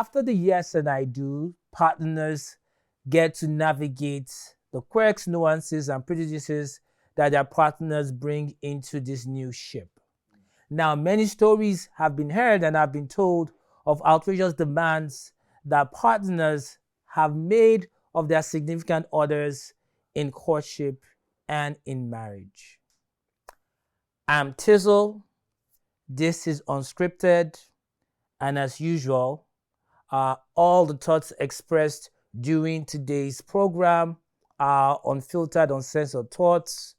after the yes and I do, partners get to navigate the quirks, nuances, and prejudices that their partners bring into this new ship. Now, many stories have been heard and have been told of outrageous demands that partners have made of their significant others in courtship and in marriage. I'm Tizzle. This is Unscripted. And as usual, all the thoughts expressed during today's program are unfiltered, uncensored thoughts.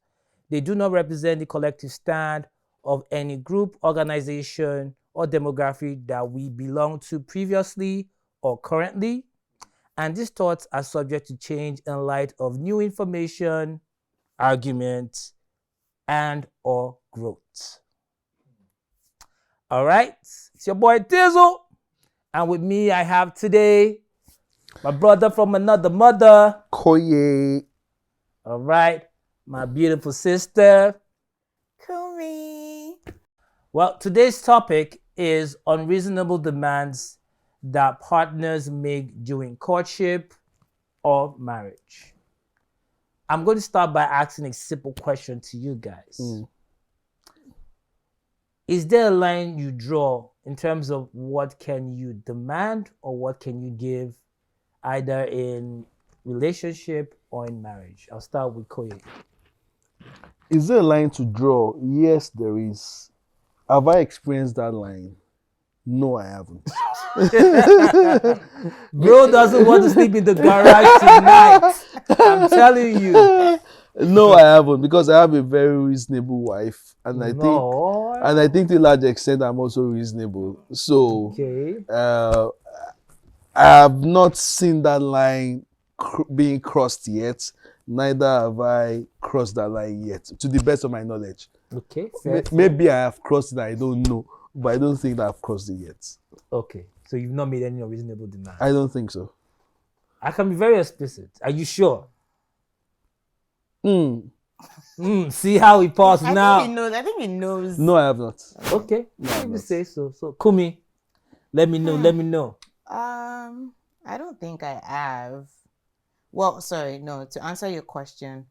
They do not represent the collective stand of any group, organization, or demographic that we belong to previously or currently. And these thoughts are subject to change in light of new information, arguments, and or growth. All right, it's your boy Tizzle. And with me, I have today my brother from another mother. Koye. All right, my beautiful sister. Kumi. Well, today's topic is unreasonable demands that partners make during courtship or marriage. I'm going to start by asking a simple question to you guys. Is there a line you draw in terms of what can you demand or what can you give, either in relationship or in marriage? I'll start with Koye. Is there a line to draw? Yes, there is. Have I experienced that line? No, I haven't. Bro doesn't want to sleep in the garage tonight. I'm telling you. No, I haven't, because I have a very reasonable wife, and I think to a large extent I'm also reasonable. So Okay. I have not seen that line being crossed yet. Neither have I crossed that line yet, to the best of my knowledge. Okay. Fair. Maybe I have crossed it, I don't know, but I don't think that I've crossed it yet. Okay. So you've not made any unreasonable demand. I don't think so. I can be very explicit. Are you sure? See how he paused now. I think he knows. No, I have not. Okay. No, Let me not. say so. So Kumi, let me know. Let me know. I don't think I have. Well, sorry, no. To answer your question,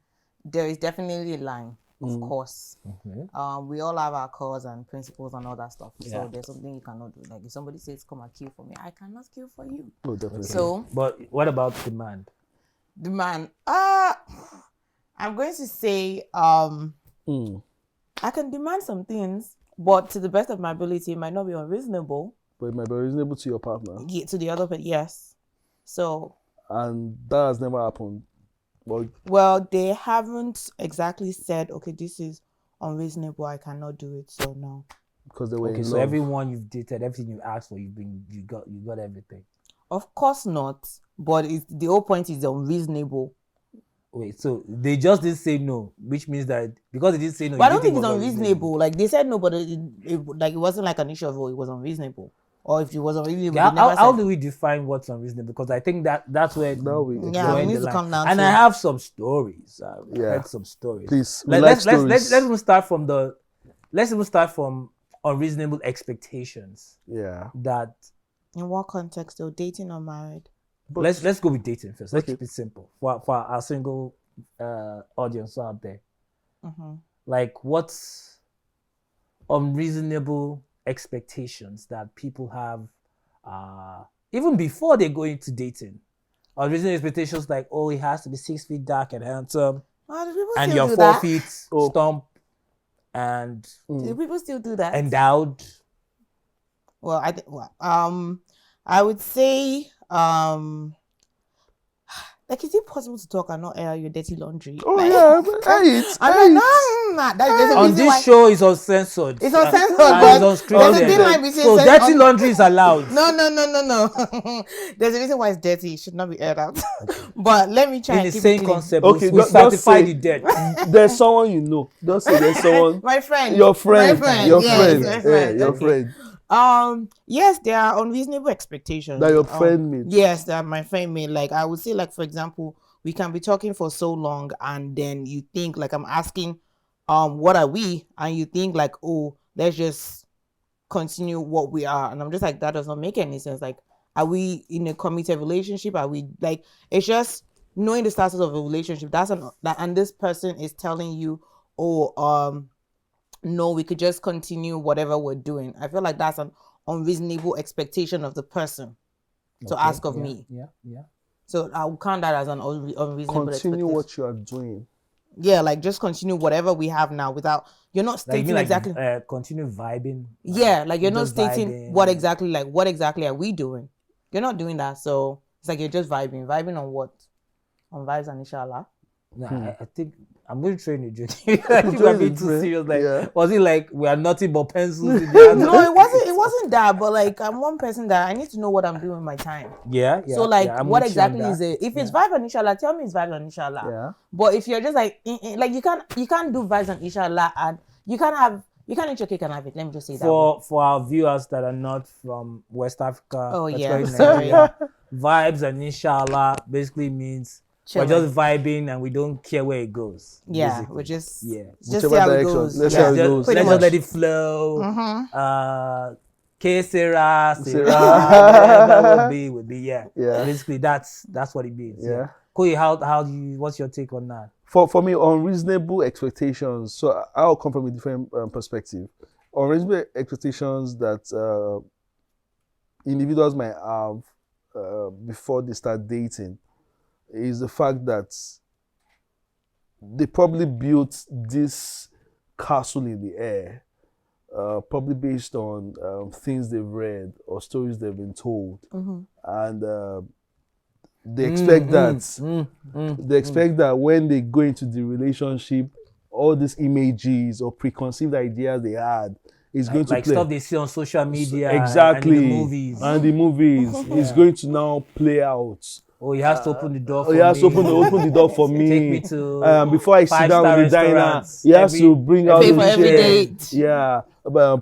there is definitely a line, of course. Mm-hmm. We all have our cause and principles and all that stuff. Yeah. So there's something you cannot do. Like if somebody says, "Come and kill for me," I cannot kill for you. No, definitely. So But what about demand? the man, I'm going to say, I can demand some things, but to the best of my ability, it might not be unreasonable. But it might be reasonable to your partner. Yeah, to the other, but yes. So, And that has never happened. well, they haven't exactly said, okay, this is unreasonable, I cannot do it, so no. Because they were Okay, in so love. everyone you've dated, everything you asked for, you got everything. Of course not, but the whole point is unreasonable. Wait, so they just didn't say no, which means that because they didn't say no, But I you don't think didn't it's was unreasonable. Like they said no, but it wasn't like an issue of, oh, it was unreasonable. Or if it was unreasonable, Okay, they never how said. do we define what's unreasonable? Because I think that's where Now we- the Yeah, we line need the to line. come down And to I it. have some stories. I've Yeah. heard some stories. Please, we Let, like let's stories. even start from let's even start from unreasonable expectations Yeah. that In what context though? Dating or married? But let's go with dating first. Let's Okay. keep it simple for our single audience out there. Mm-hmm. Like, what's unreasonable expectations that people have even before they go into dating? Unreasonable expectations like, oh, he has to be 6 feet dark and handsome, Oh, do people and still you're do 4 that? feet Oh. stump and Do people still do that? endowed. Well, I would say, like, is it possible to talk and not air your dirty laundry? Oh Like, yeah, I'm like, nah. There's a On reason this why. show is uncensored. It's uncensored, and but it's there's a thin unscripted. line between So saying dirty laundry is allowed. No. There's a reason why it's dirty. It should not be aired out. But let me try In and the keep same it clean. concept, Okay, we just certify say- the debt. There's someone you know. Don't say there's someone. My friend. Your friend. My friend. Your Yes, friend. my Yeah, friend. your Okay. friend. Yes, there are unreasonable expectations That your friend made. Yes, that my friend made. Like I would say, like for example, we can be talking for so long, and then you think like I'm asking, what are we? And you think like, oh, let's just continue what we are, and I'm just like, that does not make any sense. Like Are we in a committed relationship? Are we like, it's just knowing the status of a relationship. And this person is telling you, oh, no, we could just continue whatever we're doing. I feel like that's an unreasonable expectation of the person to ask of me. Yeah. So I'll count that as an unreasonable Continue expectation. what you are doing. Yeah, like just continue whatever we have now without, you're not Like, you stating mean like exactly. continue vibing? Yeah, like you're not just stating vibing. what exactly are we doing? You're not doing that. So it's like you're just vibing. Vibing on what? On vibes and inshallah. Nah, I think I'm going to train you, Jody. You are being too serious. Like, was it like we are nothing but pencils in the hand? No, it wasn't. It wasn't that. But like, I'm one person that I need to know what I'm doing with my time. Yeah. So like, I'm what with you on exactly that. is it? If it's vibe and inshallah, tell me it's vibe and inshallah. Yeah. But if you're just like you can't do vibes and inshallah, and you can't eat your cake and have it. Let me just say that. For our viewers that are not from West Africa, Oh, yeah. especially Nigeria, vibes and inshallah basically means Chilling. we're just vibing and we don't care where it goes. Yeah, basically. we're just Whichever see how it direction. goes. Let's Yeah. see how it Just- goes. let's Pretty just let much. it flow. Mm. Que sera, Sera. whatever will be. Yeah. Yeah. Basically, that's what it means. Yeah. Koi, what's your take on that? For me, unreasonable expectations. So I'll come from a different perspective. Unreasonable expectations that individuals might have before they start dating is the fact that they probably built this castle in the air, probably based on things they've read or stories they've been told, and they expect that when they go into the relationship, all these images or preconceived ideas they had is going to Like play. stuff they see on social media, Exactly. and in the movies. And the movies is going to now play out. Oh, he has to open the door for Oh, me. he has to open the door for me. Take me to Before I sit down five-star with the diner, restaurants. he has to bring out Pay the for every chair. date. Yeah,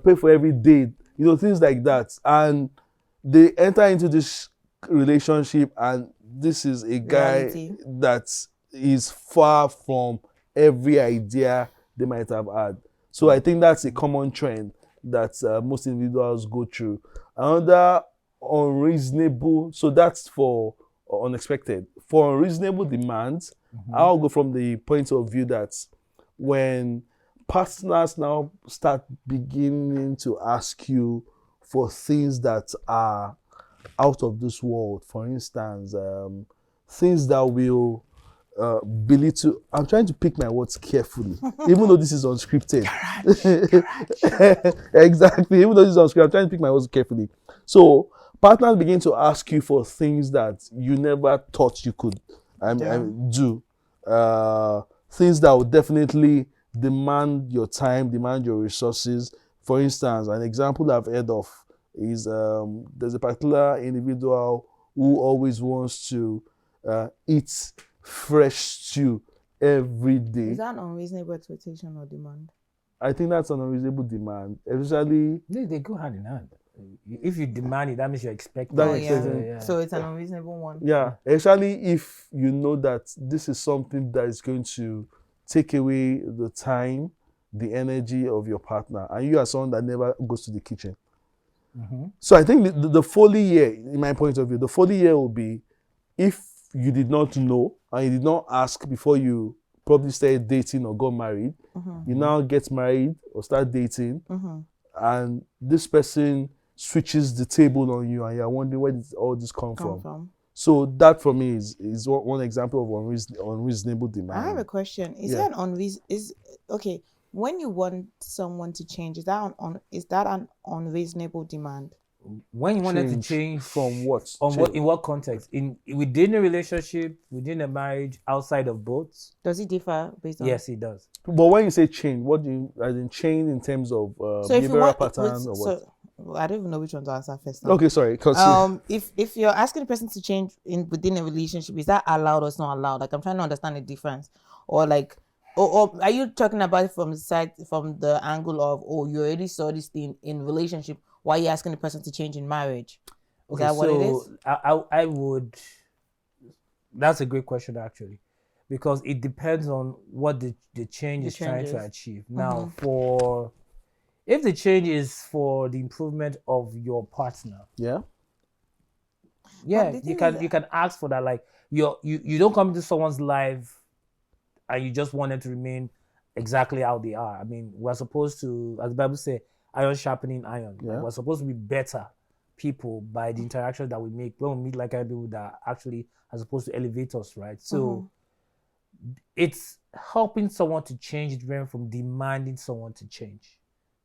pay for every date. You know, things like that. And they enter into this relationship, and this is a guy Reality. that is far from every idea they might have had. So I think that's a common trend that most individuals go through. Another unreasonable, so that's for unexpected. For unreasonable demands, I'll go from the point of view that when partners now start beginning to ask you for things that are out of this world, for instance, things that will belittle. I'm trying to pick my words carefully, even though this is unscripted. Exactly, even though this is unscripted, I'm trying to pick my words carefully. So partners begin to ask you for things that you never thought you could do. Things that would definitely demand your time, demand your resources. For instance, an example I've heard of is there's a particular individual who always wants to eat fresh stew every day. Is that an unreasonable expectation or demand? I think that's an unreasonable demand, especially. They go hand in hand. If you demand it, that means you're expecting That it. makes sense. So it's an unreasonable one. Yeah, especially if you know that this is something that is going to take away the time, the energy of your partner, and you are someone that never goes to the kitchen. So I think the folly here, in my point of view, the folly here will be if you did not know and you did not ask before you probably started dating or got married, you now get married or start dating, and this person switches the table on you and you're wondering where did all this come from. So that for me is one example of unreasonable demand. I have a question. Is that okay? When you want someone to change, is that an unreasonable demand? When you wanted to change from what? In what context? Within a relationship, within a marriage, outside of both? Does it differ based on? Yes, it does. But when you say change, what do you change in terms of behavioral patterns or what? I don't even know which one to answer first. Now. Okay, sorry. If you're asking the person to change within a relationship, is that allowed or it's not allowed? Like I'm trying to understand the difference, or like, or are you talking about it from the angle of you already saw this thing in relationship? Why are you asking the person to change in marriage? Is that what it is? I would. That's a great question actually, because it depends on what the change is trying to achieve. Now, if the change is for the improvement of your partner, yeah, Yeah, the you thing can is- you can ask for that. Like you don't come into someone's life and you just want them to remain exactly how they are. I mean, we're supposed to, as the Bible says, iron sharpening iron. Like, Yeah. we're supposed to be better people by the interactions that we make when we meet like people that actually are supposed to elevate us, right? So it's helping someone to change different from demanding someone to change.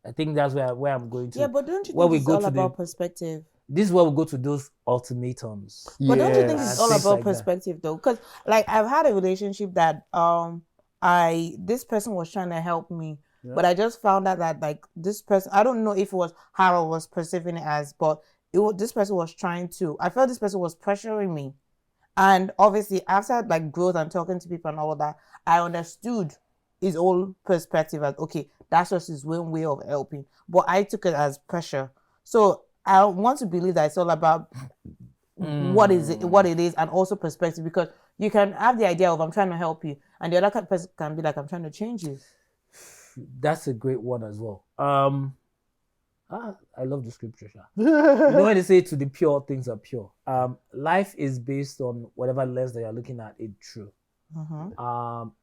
I think that's where I'm going to. Yeah, but don't you where think we it's go all to about the, perspective? this is where we go to those ultimatums. But don't you think Yes. it's all Things about like that. perspective though? Because like I've had a relationship that this person was trying to help me, but I just found out that like this person, I don't know if it was how I was perceiving it as, but this person was trying to. I felt this person was pressuring me, and obviously after like growth and talking to people and all that, I understood his own perspective as okay, that's just his one way of helping. But I took it as pressure. So I want to believe that it's all about what it is, and also perspective, because you can have the idea of I'm trying to help you, and the other person can be like I'm trying to change you. That's a great one as well. I love the scripture. You know when they say to the pure things are pure. Life is based on whatever lens that you're looking at it through.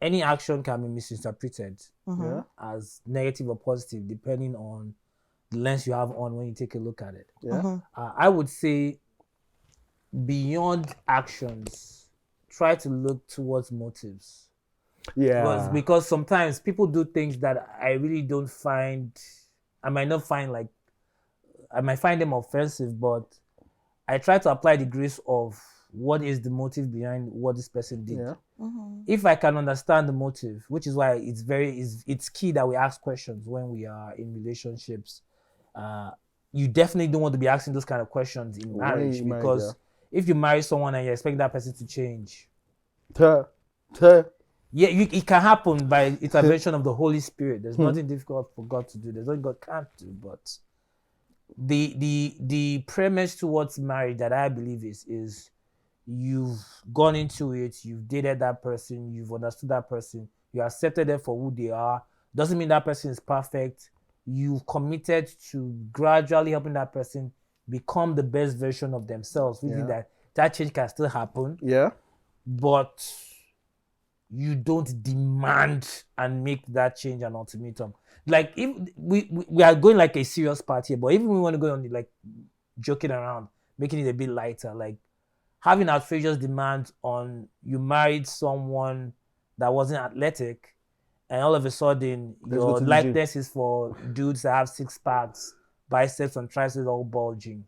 Any action can be misinterpreted as negative or positive depending on the lens you have on when you take a look at it. I would say beyond actions, try to look towards motives. Yeah. Because sometimes people do things that I really don't find, I might find them offensive, but I try to apply the grace of what is the motive behind what this person did. Yeah. If I can understand the motive, which is why it's key that we ask questions when we are in relationships. You definitely don't want to be asking those kind of questions in marriage, because if you marry someone and you expect that person to change, it can happen by intervention of the Holy Spirit. There's nothing difficult for God to do. There's nothing God can't do. But the premise towards marriage that I believe is you've gone into it, you've dated that person, you've understood that person, you accepted them for who they are. Doesn't mean that person is perfect. You've committed to gradually helping that person become the best version of themselves, meaning that change can still happen. Yeah. But you don't demand and make that change an ultimatum. Like if we are going like a serious part here, but even we want to go on like joking around, making it a bit lighter, like having outrageous demands on you married someone that wasn't athletic, and all of a sudden your likeness is for dudes that have six packs, biceps and triceps all bulging.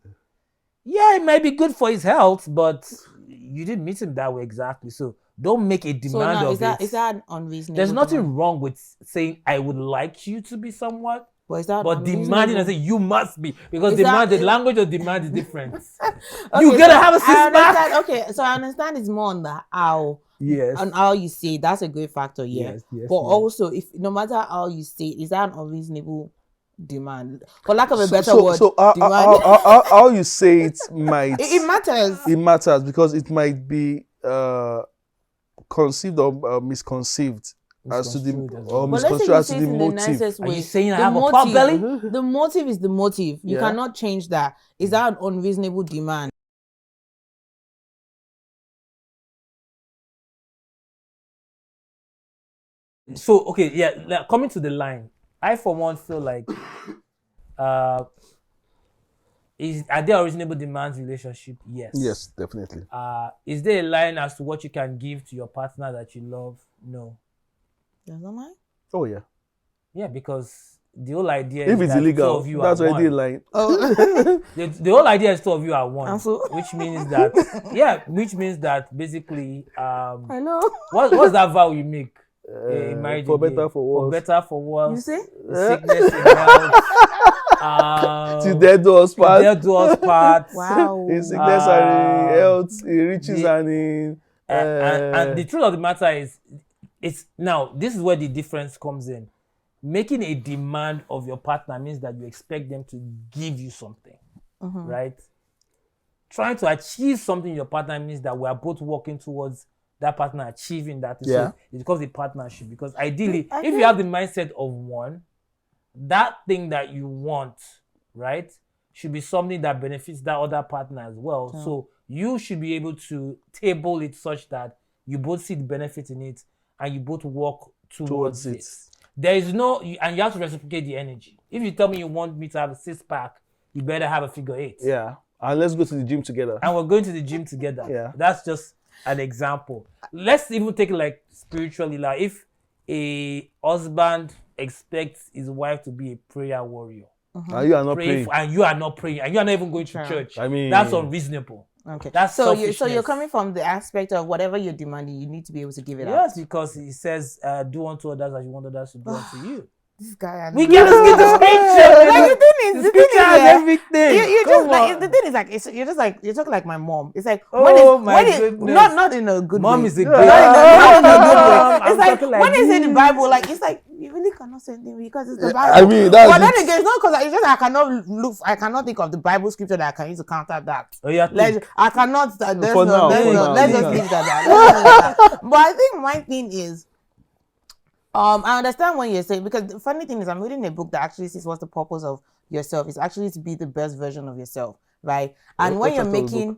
Yeah, it might be good for his health, but you didn't meet him that way exactly. So don't make a demand of it. Is that unreasonable? There's nothing wrong with saying I would like you to be somewhat, but demanding and say you must be, because the language of demand is different. You gotta have a six-pack. Okay, so I understand it's more on the how. Yes. And how you say it, that's a great factor, yeah. Yes, but also, if no matter how you say it, is that an unreasonable demand? For lack of a better word, demand. How you say it might it matters. It matters because it might be conceived or misconceived as to the misconstrued as to the motive. Are you saying I have a pot belly? The motive is the motive. You cannot change that. Is that an unreasonable demand? So okay, coming to the line, I for one feel like are there reasonable demands in relationship? Yes. Yes, definitely. Is there a line as to what you can give to your partner that you love? No. There's no line? Oh yeah. Yeah, because the whole idea if is it's that illegal, two of you that's are already a one. line. Oh. The whole idea is two of you are one, Also? which means that basically I know. what's that vow you make? In marriage for again? better, for worse. For better, for worse. You say? Sickness and health. Till death do us part. Death do us part. Wow. In sickness and in health, in riches and in. And the truth of the matter is, it's now this is where the difference comes in. Making a demand of your partner means that you expect them to give you something, right? Trying to achieve something in your partner means that we are both working towards that partner achieving that. Yeah. So it becomes a partnership, because ideally, if you have the mindset of one, that thing that you want, right, should be something that benefits that other partner as well. So you should be able to table it such that you both see the benefit in it and you both work towards it. There is no, and you have to reciprocate the energy. If you tell me you want me to have a 6-pack, you better have a figure 8. Yeah. And let's go to the gym together. And we're going to the gym together. Yeah. That's just an example. Let's even take it like spiritually. Like if a husband expects his wife to be a prayer warrior, And you are not praying. and you are not praying, and you are not even going to church, I mean, that's unreasonable. Okay. That's so selfishness. you're coming from the aspect of whatever you're demanding, you need to be able to give it out. Yes, because he says, do unto others as you want others to do unto you. This guy, We gotta get the scripture. like the thing is, everything. you Come just like on. the thing is like you're talking like my mom. It's like Oh, my goodness. not in a good Mom way. is a Not good. in a good way. I'm It's like talking like when they say the this. Bible, like it's like you really cannot say anything because it's the Bible. I mean, that's but then it. again, it's not because it's just I cannot think of the Bible scripture that I can use to counter that. Oh, yeah. I cannot. For now, Let's just yeah. leave it at that. Let's just leave it at that. But I think my thing is, I understand what you're saying, because the funny thing is I'm reading a book that actually says what's the purpose of yourself. It's actually to be the best version of yourself, right? And when you're title of the making,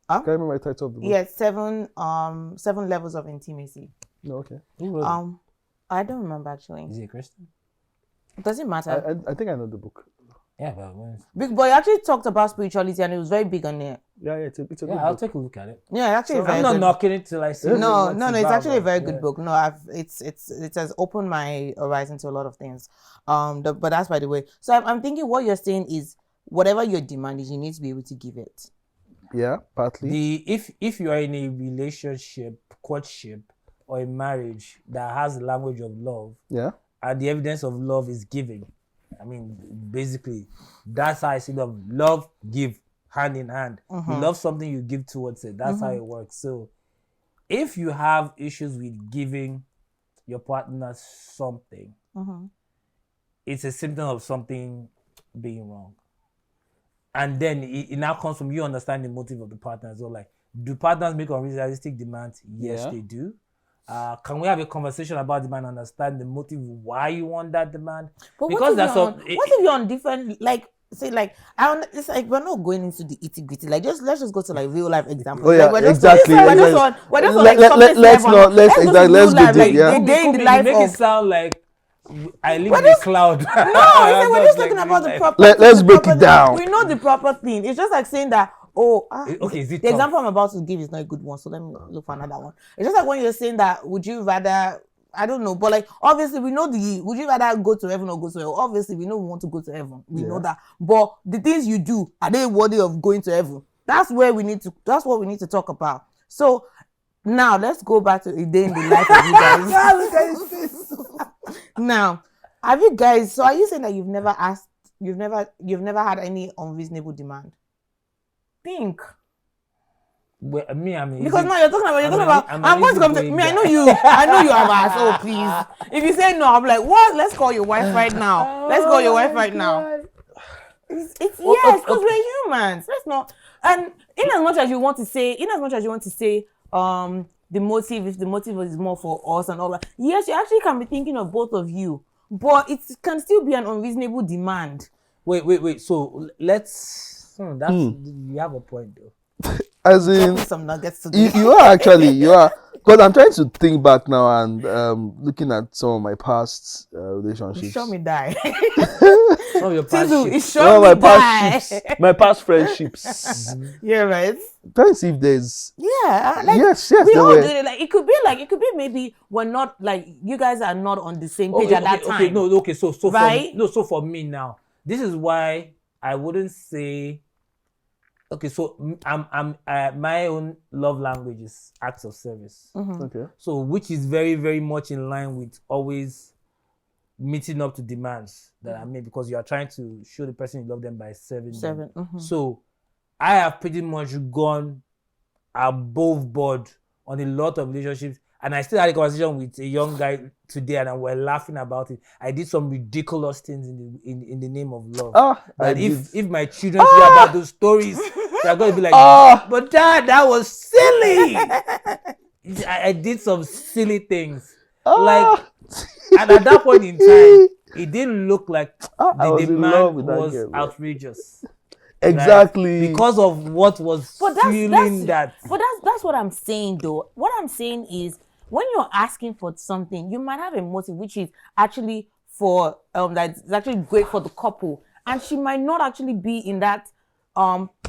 Can I remember my title of the book? yeah, 7 levels of intimacy. No, okay. I don't remember actually. Is he a Christian? It doesn't matter. I think I know the book. Yeah, but when- Big boy actually talked about spirituality and it was very big on it. Yeah, it's a good I'll book. take a look at it. Yeah, actually very I'm not good. knocking it till I see. No, what it's about, actually a very but, good yeah. book. No, it has opened my horizon to a lot of things. But that's by the way. So I'm thinking what you're saying is whatever your demand is, you need to be able to give it. Yeah, partly. If you are in a relationship, courtship, or a marriage that has the language of love, Yeah. and the evidence of love is giving, I mean, basically, that's how I see love. Love, give, hand in hand. You love something, you give towards it. That's how it works. So, if you have issues with giving your partner something, it's a symptom of something being wrong. And then it now comes from you understanding the motive of the partner as well. Like, do partners make unrealistic demands? Yes, Yeah. they do. Can we have a conversation about demand and understand the motive why you want that demand? But Because that's what if you're on different, like, say, like, it's like we're not going into the itty gritty. Like, let's just go to like real life examples. Oh, yeah, like, we're just exactly. We're just on like Let's surface level. let's go exactly, to let's real go life, deep, like, yeah. the day in the You life make of. it sound like I live in a cloud. No, it's like we're just talking about the proper. Let's the break it proper- down. We know the proper thing. It's just like saying that. Okay, is it the tough? example I'm about to give is not a good one, so let me look for another one. It's just like when you're saying that, would you rather? I don't know, but like obviously we know would you rather go to heaven or go to hell? Obviously we know we want to go to heaven. We know that, but the things you do, are they worthy of going to heaven? That's what we need to talk about. So now let's go back to a day in the life of you guys. Now, have you guys? So are you saying that you've never had any unreasonable demand? Think. Well, me, I mean, Because now you're talking about. I'm I'm going to come to easygoing me. I guy. know you. I know you have asked. Oh please. If you say no, I'm like, what? Let's call your wife right now. Let's call your wife right now. It's yes, because we're humans. Let's not. And in as much as you want to say, the motive, if the motive is more for us and all that, yes, you actually can be thinking of both of you, but it can still be an unreasonable demand. Wait. So let's. You have a point though. As in, Some nuggets today. you are because I'm trying to think back now and looking at some of my past relationships. Show me die. Some of your past Tizu, shit. it's Some show of me my die. past ships, my past friendships. Yeah, right. Trying to see if there's Yeah, like yes, we there all were. do it. Like it could be maybe we're not like you guys are not on the same page at that time. So Right? so for me now, this is why I wouldn't say. Okay, so I'm my own love language is acts of service. Okay. So which is very, very much in line with always meeting up to demands that I made, because you are trying to show the person you love them by serving them. So I have pretty much gone above board on a lot of relationships, and I still had a conversation with a young guy today, and we're laughing about it. I did some ridiculous things in the name of love. That if my children hear about those stories, they're going to be like, but Dad, that was silly. I did some silly things. Like, and at that point in time, it didn't look like I the was in love demand with that was girl, man. outrageous. Exactly. Because of what was But fueling that. But that's what I'm saying though. What I'm saying is when you're asking for something, you might have a motive which is actually for that's actually great for the couple, and she might not actually be in that.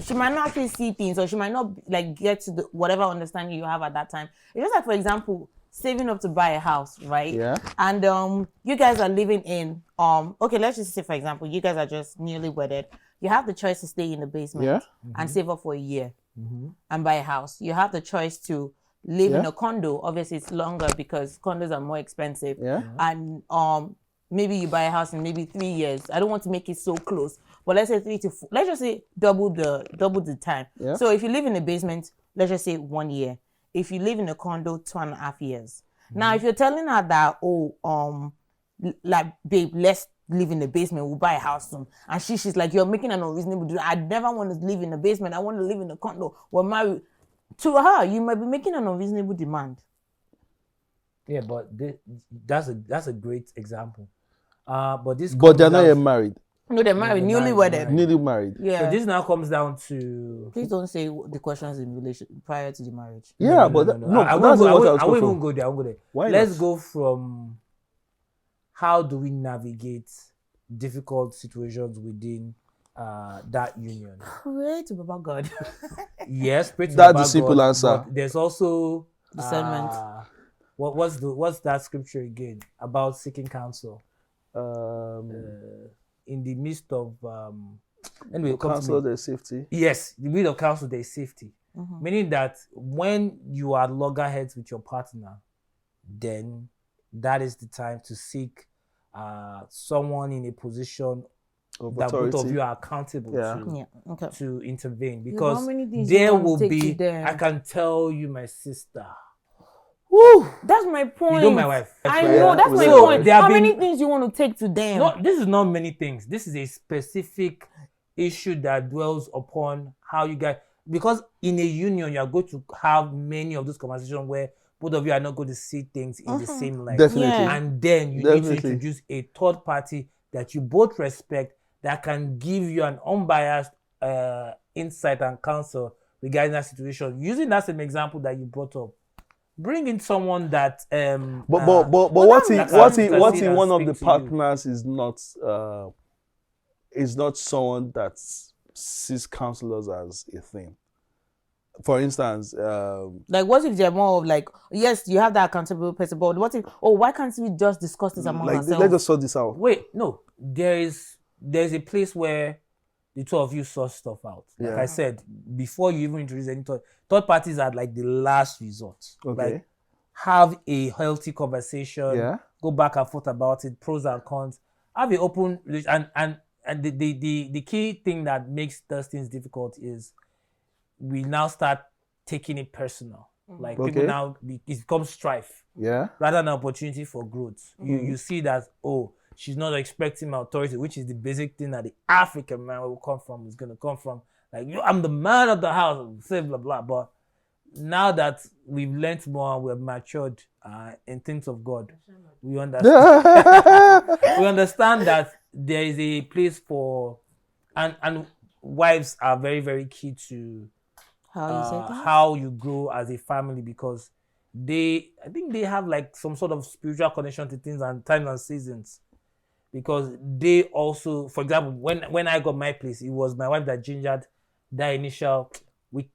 She might not actually see things, or she might not like get to the whatever understanding you have at that time. It's just like, for example, saving up to buy a house, right? Yeah. And you guys are living in okay, let's just say for example, you guys are just newly wedded. You have the choice to stay in the basement and save up for a year and buy a house. You have the choice to live in a condo. Obviously, it's longer because condos are more expensive. Yeah. And maybe you buy a house in maybe 3 years. I don't want to make it so close, but let's say 3 to 4. Let's just say double the time. Yeah. So if you live in a basement, let's just say 1 year. If you live in a condo, 2.5 years. Now, if you're telling her that, like, babe, let's live in the basement, we'll buy a house soon, and she's like, you're making an unreasonable deal. I never want to live in a basement. I want to live in a condo. We're married. To her, you might be making an unreasonable demand. Yeah, but that's a great example. But they're not yet married. No, they're married, newly wedded. Newly married. Yeah. So this now comes down to. Please don't say the questions in relation prior to the marriage. Yeah, I that's won't what I was even go there. I won't go there. Why Let's not? go from how do we navigate difficult situations within that union. Pray to Baba God. Yes, pray to That's Baba the simple God, answer. but there's also Discernment. What's that scripture again about seeking counsel? In the midst of anyway, Counsel their safety. yes, the midst of counsel there is safety. Meaning that when you are loggerheads with your partner, then that is the time to seek someone in a position Of that authority. both of you are accountable Okay. to intervene, How because many things you there want to will take to be. them? I can tell you, my sister. Woo! That's my point. You know my wife. I right. know, Yeah. that's my So, point. there have How many been- things you want to take to them? No, this is not many things. This is a specific issue that dwells upon how you guys, because in a union you are going to have many of those conversations where both of you are not going to see things in the same light. Definitely. Yeah. And then you need Definitely. to introduce a third party that you both respect, that can give you an unbiased insight and counsel regarding that situation. Using that same example that you brought up, bring in someone that But what that if can one of speak the to you. partners is not someone that sees counselors as a thing? For instance, Like, what if they're more of like, yes, you have that accountable person, but what if, why can't we just discuss this among like ourselves? let's just sort this out. Wait, no, there's a place where the two of you sort stuff out. Like Yeah. I said, before you even introduce any third parties are like the last resort. Okay. Like, have a healthy conversation. Yeah. Go back and forth about it, pros and cons. Have an open and the key thing that makes those things difficult is we now start taking it personal. Like people Okay. now it becomes strife Yeah. rather than opportunity for growth. You see that, she's not expecting my authority, which is the basic thing that the African man will come from, is gonna come from. Like, I'm the man of the house, say blah blah. But now that we've learned more and we've matured in things of God, we understand we understand that there is a place for, and wives are very, very key to How you say that? how you grow as a family, because I think they have like some sort of spiritual connection to things and times and seasons, because they also, for example, when I got my place, it was my wife that gingered that initial,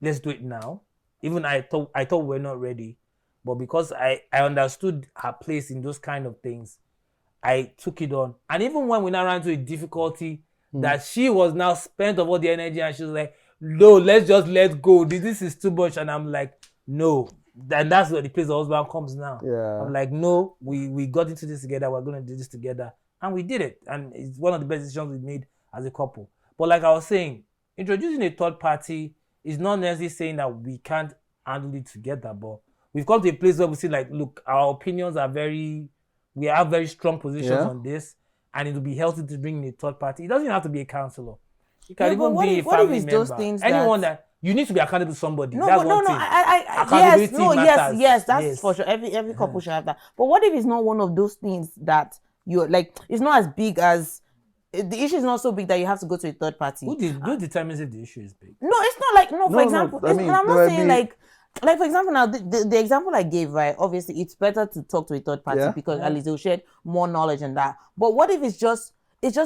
let's do it now. Even I thought we're not ready, but because I understood her place in those kind of things, I took it on. And even when we now ran into a difficulty that she was now spent of all the energy, and she was like, no, let's just let go. This is too much. And I'm like, no. And that's where the place the husband comes now. Yeah. I'm like, no, we got into this together. We're going to do this together. And we did it. And it's one of the best decisions we made as a couple. But like I was saying, introducing a third party is not necessarily saying that we can't handle it together. But we've come to a place where we see, like, look, our opinions are we have very strong positions on this. And it will be healthy to bring in a third party. It doesn't have to be a counselor. It can even be a family member. Those things anyone that you need to be accountable to somebody. No, That's but one no, thing. yes, Accountability matters. that's for sure. Every couple should have that. But what if it's not one of those things that you're like? It's not as big as the issue is not so big that you have to go to a third party. Who determines if the issue is big? No, it's not like no. For No, example, I mean, I'm there not might saying be- like for example now the example I gave, right? Obviously, it's better to talk to a third party Yeah. because at least they'll share more knowledge and that. But what if it's just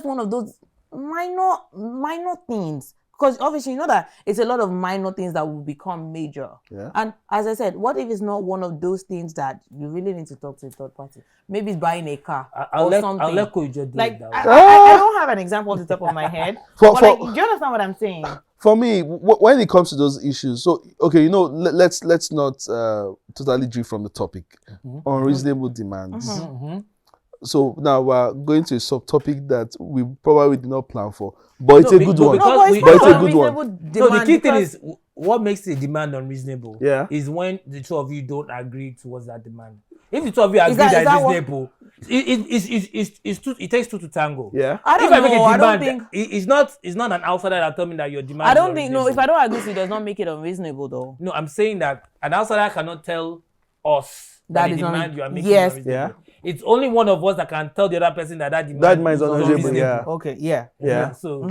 one of those minor things? Because obviously you know that it's a lot of minor things that will become major. Yeah. And as I said, what if it's not one of those things that you really need to talk to a third party? Maybe it's buying a car I'll or let something. Kojo do Like it that I, way. I don't have an example off the top of my head. For- but for- like, do you understand what I'm saying? For me, when it comes to those issues, so okay, let's not totally drift from the topic. Unreasonable demands. So now we're going to a subtopic that we probably did not plan for, but it's a good one. No, but it's But it's not a good one. unreasonable No, the demand key thing because- is what makes a demand unreasonable. Yeah. Is when the two of you don't agree towards that demand. If the two of you agree that- that is that it's what- reasonable, it takes two to tango. Yeah. I don't If I make know. a I don't demand, think. it's not an outsider that tell me that your demand. I is don't think. No, if unreasonable. I don't agree with you, it does not make it unreasonable, though. No, I'm saying that an outsider cannot tell us That the is demand you are making yes. unreasonable. It's only one of us that can tell the other person that demand That demand is is unreasonable, yeah. Okay. Yeah. Yeah. So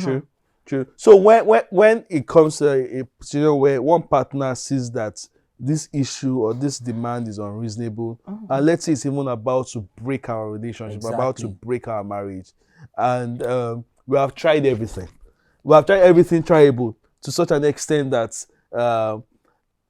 True. So when it comes to a situation where one partner sees that this issue or this demand is unreasonable, and let's say it's even about to break our relationship, about to Exactly. break our marriage, and we have tried everything. We have tried everything triable to such an extent that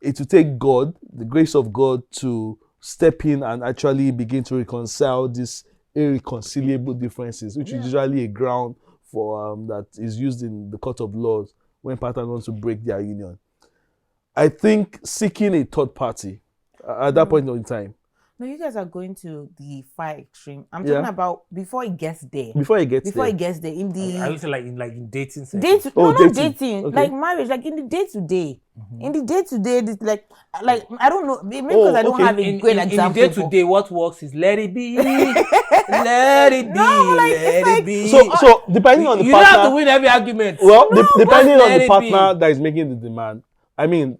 it will take God, the grace of God, to step in and actually begin to reconcile these irreconcilable differences, which is usually a ground for that is used in the court of laws when partners want to break their union. I think seeking a third party at that point in time, No, you guys are going to the far extreme. I'm Yeah. talking about before it gets there. before it gets Before there, it gets there, in I the would say like in dating settings. date. Oh, No, not dating. dating. Okay. Like marriage. Like in the day to day. In the day to day, like I don't know. Maybe because Oh, I don't okay. have a great in the example. day to day, what works is let it be, let it be, No, like, it's let like- it be. so depending on the you don't have to partner, win every argument. well, depending just on let the it partner be. that is making the demand. I mean,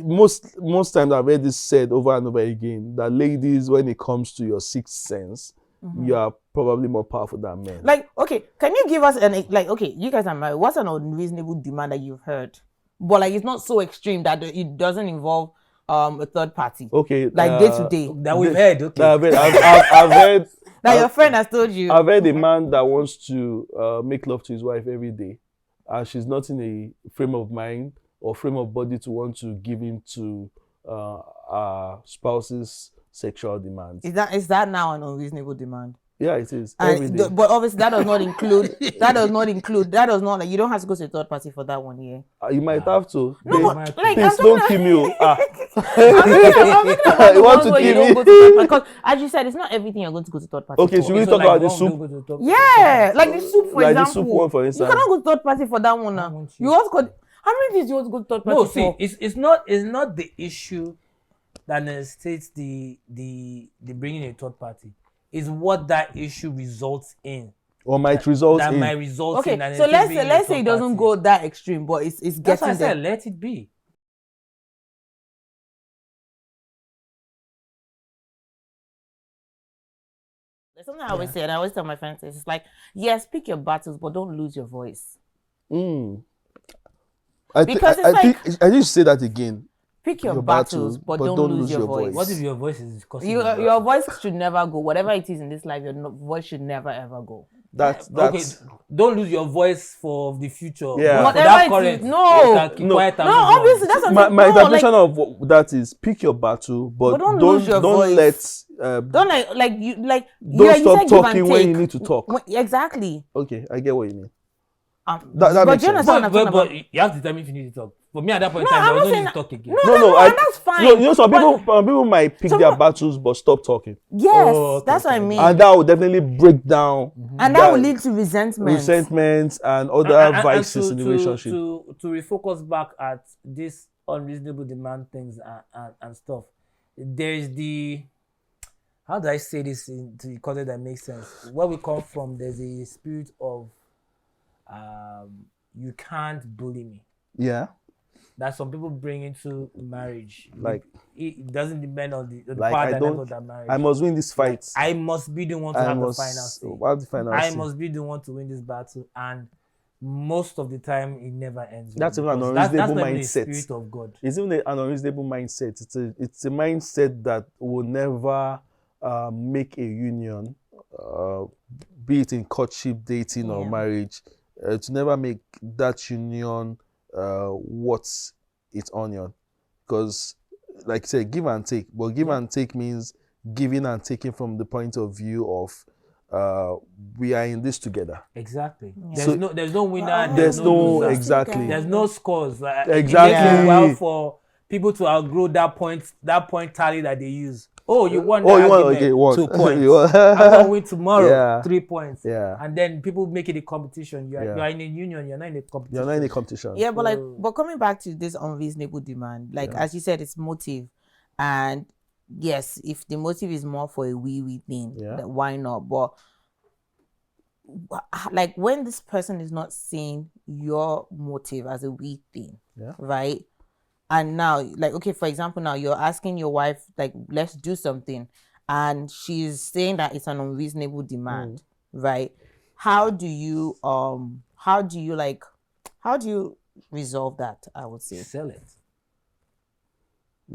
most times I've heard this said over and over again that ladies, when it comes to your sixth sense, you are probably more powerful than men. Like, okay, can you give us okay, you guys are married. What's an unreasonable demand that you've heard? But like, it's not so extreme that it doesn't involve a third party. Okay, Like day to day. That we've heard, okay. I've heard. That your friend has told you. I've heard a man that wants to make love to his wife every day, and she's not in a frame of mind or frame of body to want to give in to our spouse's sexual demands. Is that now an unreasonable demand? Yeah, it is. Every And day. but obviously that does not include like you don't have to go to a third party for that one, yeah. You might have to. No, Please- but like please I'm don't talking kill me. Oh. I'm talking about You the want ones to where you kill don't me? go to third party. Because as you said, it's not everything you're going to go to third party Okay, for. should we So talk like, about the one soup? don't go to the top. Yeah, like the soup, for Like the example. soup one, for You instance. cannot go to third party for that one now. won't You also go. How many things you want to go to third party No, see, for? it's not the issue that necessitates the bringing a third party. It's what that issue results in. Or might result That in. might result Okay, in. and so it's let's bringing a say it third doesn't party. go that extreme, but it's That's why I getting there. said let it be. There's something I always say, and I always tell my friends, it's like, yes, pick your battles, but don't lose your voice. Because it's think I need to say that again. Pick your Your battles, battles, but don't lose your voice. What if your voice is causing Your voice should never go. Whatever it is in this life, voice should never ever go. That's Okay, don't lose your voice for the future. Yeah. But for Whatever that it current, is, no. you can keep No. quiet and No, move on. obviously that's what my I'm saying. No, interpretation like, of that is pick your battle, but don't lose your don't voice. let don't like you don't you stop said give and talking when you take. need to talk. Exactly. Okay, I get what you mean. But That makes do you sense. understand what I'm talking But about? you have to determine if you need to talk. For me, at that point No, in time, I'm there not was no saying need to that- talk again. No, and that's fine. You know, some But- people might pick Some their people- battles but stop talking, Yes, Oh, okay, that's what I okay. mean. and that will definitely break down And that will lead to resentment. resentment and other And vices in the relationship. To refocus back at this unreasonable demand things and stuff, there is the, how do I say this in to content that makes sense? Where we come from, there's a spirit of you can't bully me. Yeah. that some people bring into marriage. Like, it doesn't depend on the like power I dynamic don't, of that marriage. I must win this fight. I must be the one to I have must the final say. have the final I say. must be the one to win this battle, and most of the time it never ends. That's well, even an because unreasonable not even the mindset. spirit of God. It's even an unreasonable mindset. It's a mindset that will never make a union, be it in courtship, dating, or marriage, to never make that union worth its onion. Because, like I said, give and take. But give and take means giving and taking from the point of view of we are in this together. Exactly. Yeah. There's no winner. There's no loser. exactly. There's no scores. Exactly. It takes a while for people to outgrow that point tally that they use. Oh, you won the argument, okay, what? 2 points. You won. I'm gonna win tomorrow, Yeah. 3 points. Yeah. And then people make it a competition. You Yeah. are in a union. You're not in a competition. You're not in a competition. Yeah, but but coming back to this unreasonable demand, like as you said, it's motive, and yes, if the motive is more for a wee thing, then why not? But like when this person is not seeing your motive as a wee thing, right? And now, like, okay, for example, now you're asking your wife, like, let's do something, and she's saying that it's an unreasonable demand, right? How do you resolve that? I would say Sell it.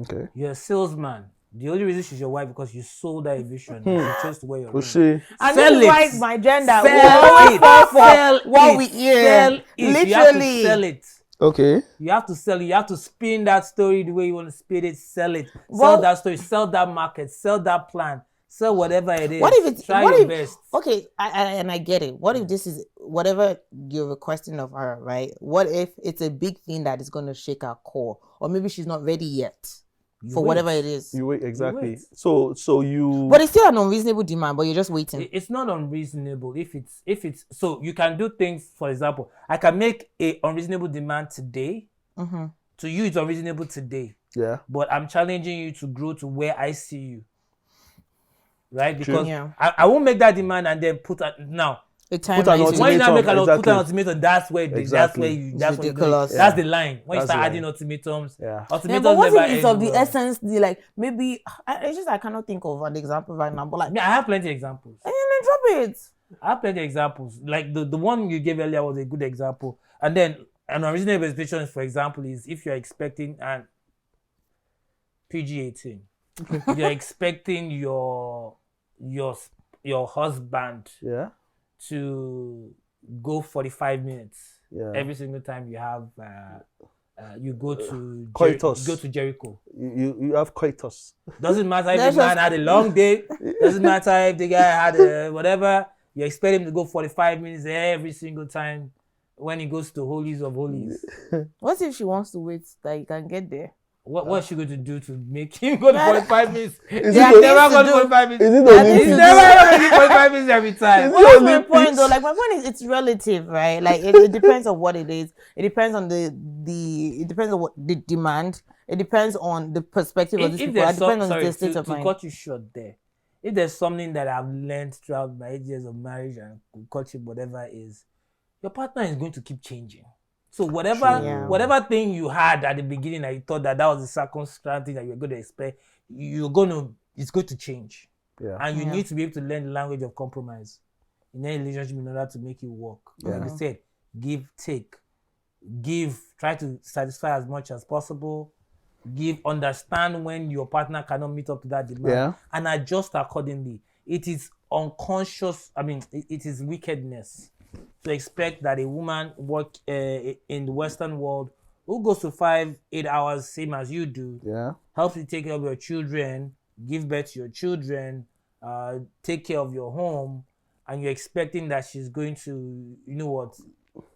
Okay. You're a salesman. The only reason she's your wife because you sold her a vision. She chose to wear your ring. and Sell this is it. why my gender Sell it. for what we hear. Sell it. Literally. You have to sell it. Okay. You have to sell it. You have to spin that story the way you want to spin it. Sell it. Sell that story. Sell that market. Sell that plan. Sell whatever it is. What if it's Try what your if, best. Okay, I get it. What if this is whatever you're requesting of her, right? What if it's a big thing that is going to shake her core, or maybe she's not ready yet for whatever it is? You wait, exactly. You So you. But it's still an unreasonable demand, but you're just waiting. It's not unreasonable if it's so you can do things. For example, I can make a unreasonable demand today. To you, it's unreasonable today. Yeah. But I'm challenging you to grow to where I see you. Right? Because Yeah. I won't make that demand and then put now. The time Put an is When you now make ultimatum, put an ultimatum, that's where Exactly. that's ridiculous. that's the line. When you That's start the adding line. ultimatums, Yeah. ultimatums Yeah, but what never if it's end of the well. essence? Like maybe it's just I cannot think of an example right now. But like, Yeah, I have plenty of examples. and then drop it. I have plenty of examples. Like the one you gave earlier was a good example. And then an unreasonable expectation, for example, is if you're expecting an PG-18, you're expecting your husband to go 45 minutes every single time you have you go to coitus. Go to Jericho. You have coitus. Doesn't matter if the man had a long day. Doesn't matter if the guy had whatever. You expect him to go 45 minutes every single time when he goes to Holies of Holies. What if she wants to wait that you can get there? What's she going to do to make him go to 45 minutes? Is He's it never going to 45 minutes. Is it He's Olympics? never going to 45 minutes every time. Is it That's my Olympics? point, though. Like my point is, it's relative, right? Like it depends on what it is. It depends on it depends on what the demand. It depends on the perspective of these people. It depends on the state of mind. To cut you short there, if there's something that I've learned throughout my 8 years of marriage and courtship, whatever is, your partner is going to keep changing. So whatever thing you had at the beginning that you thought that was the circumstance thing that you were going to expect, it's going to change. Yeah. And you need to be able to learn the language of compromise in any relationship in order to make it work. Like I said, give, take. Give, try to satisfy as much as possible. Give, understand when your partner cannot meet up to that demand and adjust accordingly. It is unconscious, it is wickedness to expect that a woman work in the Western world who goes to 5-8 hours, same as you do, helps you take care of your children, give birth to your children, take care of your home, and you're expecting that she's going to,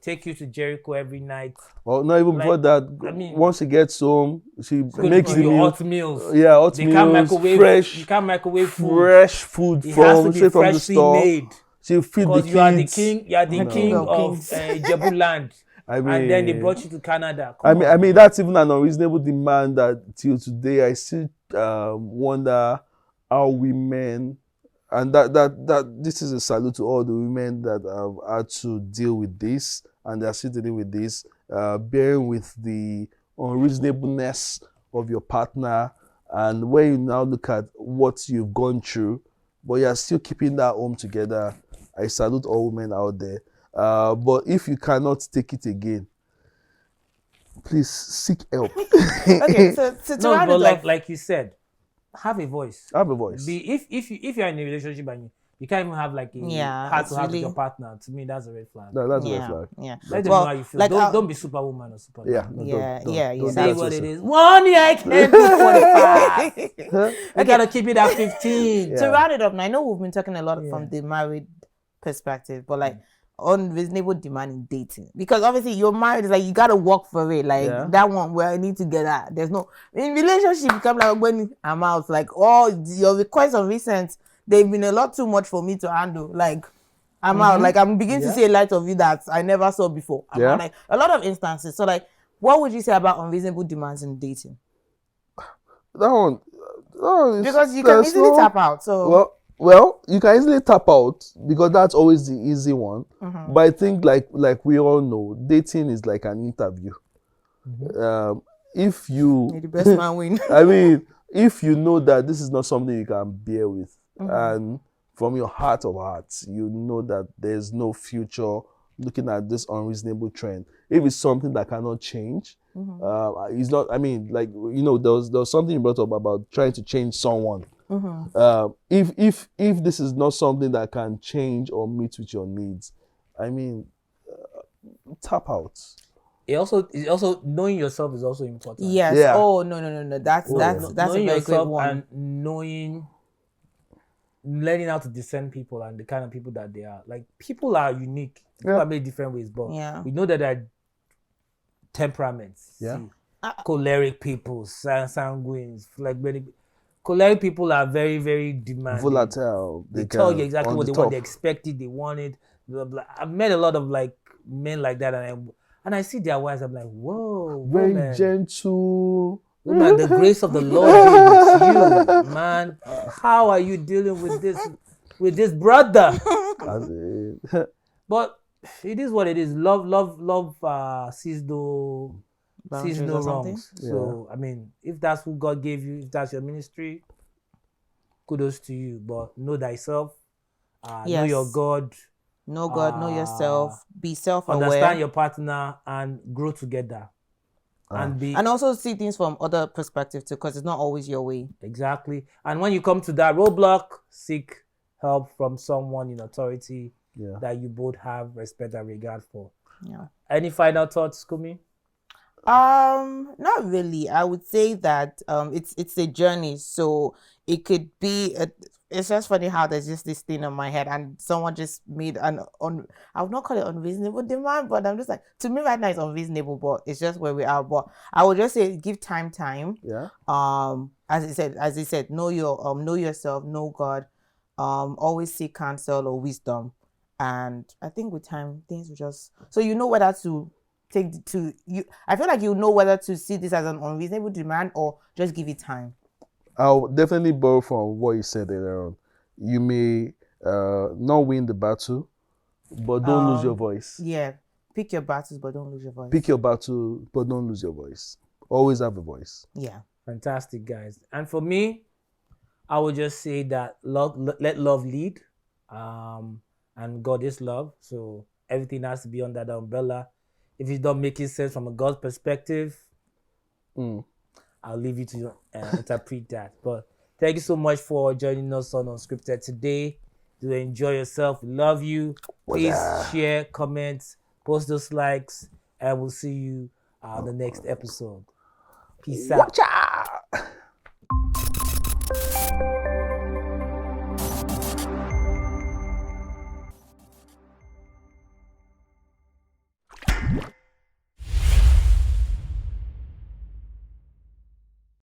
take you to Jericho every night. Well, not even before that. Once she gets home, she makes the meal. Hot meals. Yeah, hot meals. Fresh. You can't microwave food. Fresh food straight from the store. Made. She'll feed the kids. You are the king. You are the king of Jebu land. And then they brought you to Canada. I mean, that's even an unreasonable demand that till today I still wonder how women, and that this is a salute to all the women that have had to deal with this and they're still dealing with this, bearing with the unreasonableness of your partner, and when you now look at what you've gone through, but you're still keeping that home together, I salute all women out there. But if you cannot take it again, please seek help. Okay, so to No, round but it off, like you said, have a voice. Have a voice. If you're in a relationship and you can't even have like a Yeah, heart it's to heart with really- your partner, to me that's a red flag. That's a red yeah, flag. yeah. Let them Well, know how you feel. like, Don't be superwoman or superman. Yeah, no, Yeah, don't, yeah, don't yeah, do Say that what to it yourself. is. One year I can't do 45. You Okay. gotta keep it at 15. Yeah. To round it up, now I know we've been talking a lot Yeah. from the married perspective, but like unreasonable demand in dating, because obviously you're married, it's like you gotta work for it. Like Yeah. that one where I need to get at. There's no in relationship. You come like when I'm out, like your requests of recent, they've been a lot too much for me to handle. Like I'm out. Like I'm beginning to Yeah. see a light of you that I never saw before. I'm Yeah. out, like a lot of instances. So like, what would you say about unreasonable demands in dating? That one is, Because you can there's easily no- tap out. So Well, you can easily tap out because that's always the easy one. Mm-hmm. But I think, like we all know, dating is like an interview. If you, may the best man win. I mean, if you know that this is not something you can bear with, Mm-hmm. and from your heart of hearts, you know that there's no future looking at this unreasonable trend. If it's something that cannot change, Mm-hmm. it's not. I mean, like there was something you brought up about trying to change someone. Mm-hmm. If this is not something that can change or meet with your needs, I mean, tap out. It also knowing yourself is also important. Yes. Yeah. Oh no. That's yeah. that's a Knowing very great yourself one. and learning how to discern people and the kind of people that they are. Like people are unique. People Yeah. are made different ways, but Yeah. we know that there are temperaments. Yeah. See, choleric people, sanguines, phlegmatic. Choleric people are very, very demanding. Volatile. They tell you can- exactly on what the they want. top. They expect it. They want it. Blah, blah. I've met a lot of like men like that, and I see their wives. I'm like, whoa, Very woman. gentle. Woman, the grace of the Lord be with you, man. How are you dealing with this brother? But it is what it is. Love sees no Boundaries or something? wrongs. So I mean, if that's who God gave you, if that's your ministry, kudos to you. But know thyself. Know Yes. your God. Know God, know yourself, be self-aware, Understand your partner and grow together. And also see things from other perspective too, because it's not always your way. exactly. And when you come to that roadblock, seek help from someone in authority that you both have respect and regard for. Yeah. Any final thoughts, Kumi? Not really. I would say that it's a journey. So it could be it's just funny how there's just this thing on my head and someone just made I would not call it unreasonable demand, but I'm just like, to me right now it's unreasonable, but it's just where we are. But I would just say give time. Yeah. As I said, know yourself, know God, always seek counsel or wisdom. And I think with time things will just, so you know whether to I feel like you know whether to see this as an unreasonable demand or just give it time. I'll definitely borrow from what you said earlier on. You may not win the battle, but don't lose your voice. Yeah. Pick your battles, but don't lose your voice. Pick your battle, but don't lose your voice. Always have a voice. Yeah. Fantastic, guys. And for me, I would just say that let love lead. And God is love. So everything has to be under the umbrella. If it's not making sense from a God perspective, I'll leave you to interpret that. But thank you so much for joining us on UnsKripted today. Do enjoy yourself. We love you. Please share, comment, post those likes, and we'll see you the next episode. Peace out. Watch out!